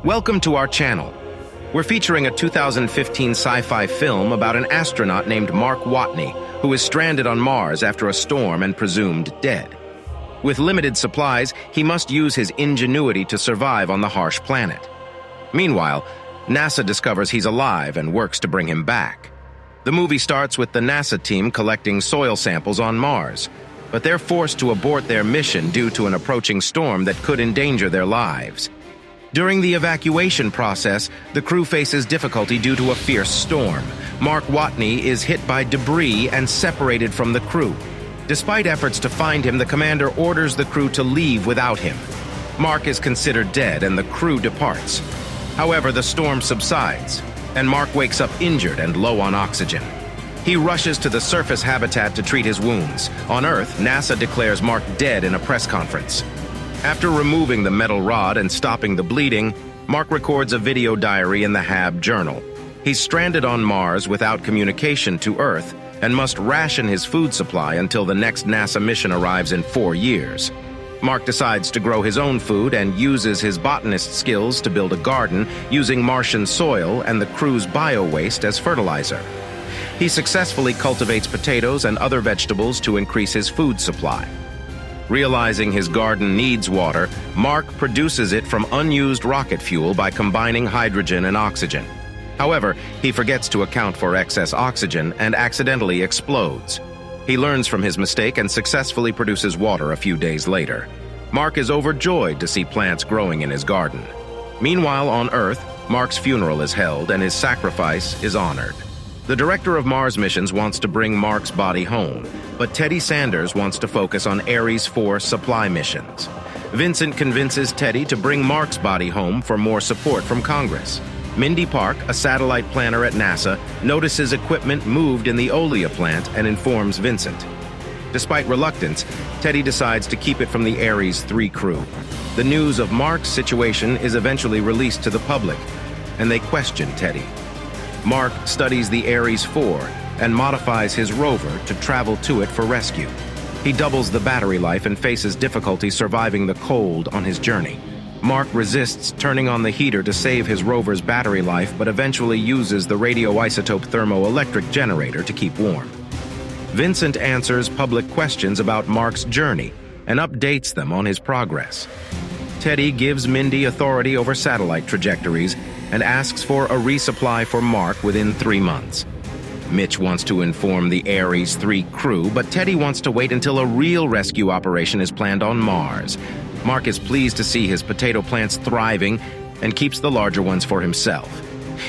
Welcome to our channel. We're featuring a 2015 sci-fi film about an astronaut named Mark Watney, who is stranded on Mars after a storm and presumed dead. With limited supplies, he must use his ingenuity to survive on the harsh planet. Meanwhile, NASA discovers he's alive and works to bring him back. The movie starts with the NASA team collecting soil samples on Mars, but they're forced to abort their mission due to an approaching storm that could endanger their lives. During the evacuation process, the crew faces difficulty due to a fierce storm. Mark Watney is hit by debris and separated from the crew. Despite efforts to find him, the commander orders the crew to leave without him. Mark is considered dead and the crew departs. However, the storm subsides, and Mark wakes up injured and low on oxygen. He rushes to the surface habitat to treat his wounds. On Earth, NASA declares Mark dead in a press conference. After removing the metal rod and stopping the bleeding, Mark records a video diary in the HAB journal. He's stranded on Mars without communication to Earth and must ration his food supply until the next NASA mission arrives in 4 years. Mark decides to grow his own food and uses his botanist skills to build a garden using Martian soil and the crew's bio-waste as fertilizer. He successfully cultivates potatoes and other vegetables to increase his food supply. Realizing his garden needs water, Mark produces it from unused rocket fuel by combining hydrogen and oxygen. However, he forgets to account for excess oxygen and accidentally explodes. He learns from his mistake and successfully produces water a few days later. Mark is overjoyed to see plants growing in his garden. Meanwhile, on Earth, Mark's funeral is held and his sacrifice is honored. The director of Mars missions wants to bring Mark's body home, but Teddy Sanders wants to focus on Ares 4 supply missions. Vincent convinces Teddy to bring Mark's body home for more support from Congress. Mindy Park, a satellite planner at NASA, notices equipment moved in the Olea plant and informs Vincent. Despite reluctance, Teddy decides to keep it from the Ares 3 crew. The news of Mark's situation is eventually released to the public, and they question Teddy. Mark studies the Ares 4 and modifies his rover to travel to it for rescue. He doubles the battery life and faces difficulty surviving the cold on his journey. Mark resists turning on the heater to save his rover's battery life, but eventually uses the radioisotope thermoelectric generator to keep warm. Vincent answers public questions about Mark's journey and updates them on his progress. Teddy gives Mindy authority over satellite trajectories and asks for a resupply for Mark within 3 months. Mitch wants to inform the Ares 3 crew, but Teddy wants to wait until a real rescue operation is planned on Mars. Mark is pleased to see his potato plants thriving and keeps the larger ones for himself.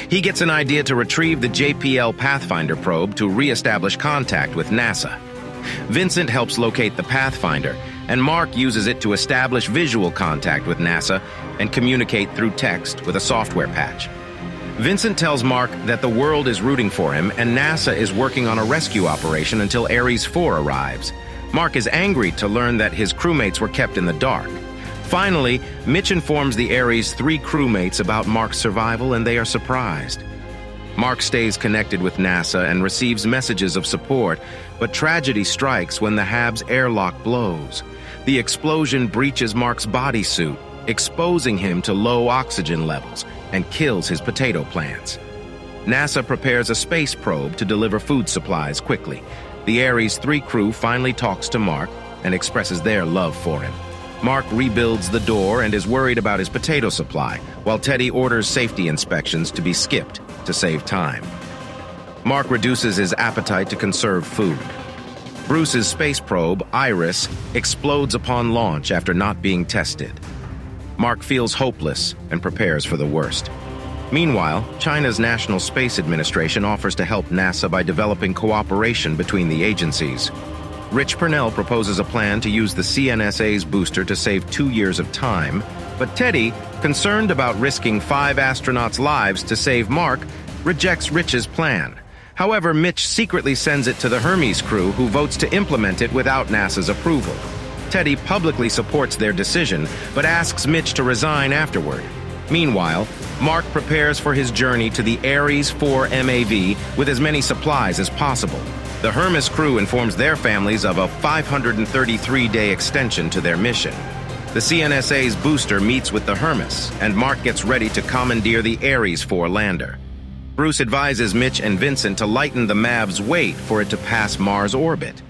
He gets an idea to retrieve the JPL Pathfinder probe to re-establish contact with NASA. Vincent helps locate the Pathfinder, and Mark uses it to establish visual contact with NASA and communicate through text with a software patch. Vincent tells Mark that the world is rooting for him and NASA is working on a rescue operation until Ares 4 arrives. Mark is angry to learn that his crewmates were kept in the dark. Finally, Mitch informs the Ares 3 crewmates about Mark's survival and they are surprised. Mark stays connected with NASA and receives messages of support, but tragedy strikes when the HAB's airlock blows. The explosion breaches Mark's bodysuit, exposing him to low oxygen levels, and kills his potato plants. NASA prepares a space probe to deliver food supplies quickly. The Ares 3 crew finally talks to Mark and expresses their love for him. Mark rebuilds the door and is worried about his potato supply, while Teddy orders safety inspections to be skipped to save time. Mark reduces his appetite to conserve food. Bruce's space probe, Iris, explodes upon launch after not being tested. Mark feels hopeless and prepares for the worst. Meanwhile, China's National Space Administration offers to help NASA by developing cooperation between the agencies. Rich Purnell proposes a plan to use the CNSA's booster to save 2 years of time, but Teddy, concerned about risking 5 astronauts' lives to save Mark, rejects Rich's plan. However, Mitch secretly sends it to the Hermes crew, who votes to implement it without NASA's approval. Teddy publicly supports their decision, but asks Mitch to resign afterward. Meanwhile, Mark prepares for his journey to the Ares 4 MAV with as many supplies as possible. The Hermes crew informs their families of a 533-day extension to their mission. The CNSA's booster meets with the Hermes, and Mark gets ready to commandeer the Ares 4 lander. Bruce advises Mitch and Vincent to lighten the MAV's weight for it to pass Mars orbit.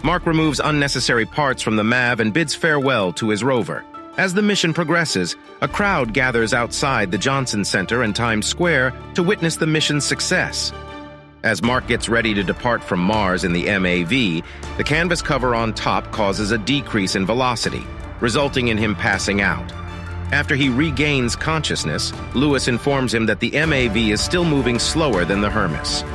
Mark removes unnecessary parts from the MAV and bids farewell to his rover. As the mission progresses, a crowd gathers outside the Johnson Center in Times Square to witness the mission's success. As Mark gets ready to depart from Mars in the MAV, the canvas cover on top causes a decrease in velocity, resulting in him passing out. After he regains consciousness, Lewis informs him that the MAV is still moving slower than the Hermes.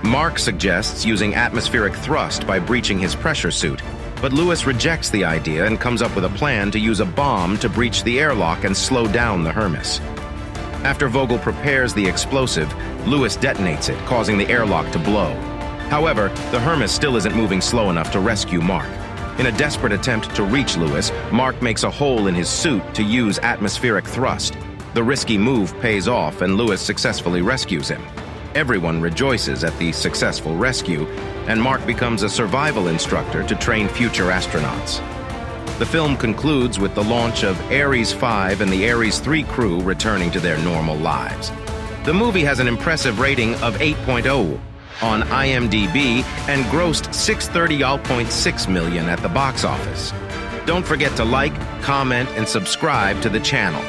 Mark suggests using atmospheric thrust by breaching his pressure suit, but Lewis rejects the idea and comes up with a plan to use a bomb to breach the airlock and slow down the Hermes. After Vogel prepares the explosive, Lewis detonates it, causing the airlock to blow. However, the Hermes still isn't moving slow enough to rescue Mark. In a desperate attempt to reach Lewis, Mark makes a hole in his suit to use atmospheric thrust. The risky move pays off, and Lewis successfully rescues him. Everyone rejoices at the successful rescue, and Mark becomes a survival instructor to train future astronauts. The film concludes with the launch of Ares 5 and the Ares 3 crew returning to their normal lives. The movie has an impressive rating of 8.0 on IMDb and grossed $630.6 million at the box office. Don't forget to like, comment, and subscribe to the channel.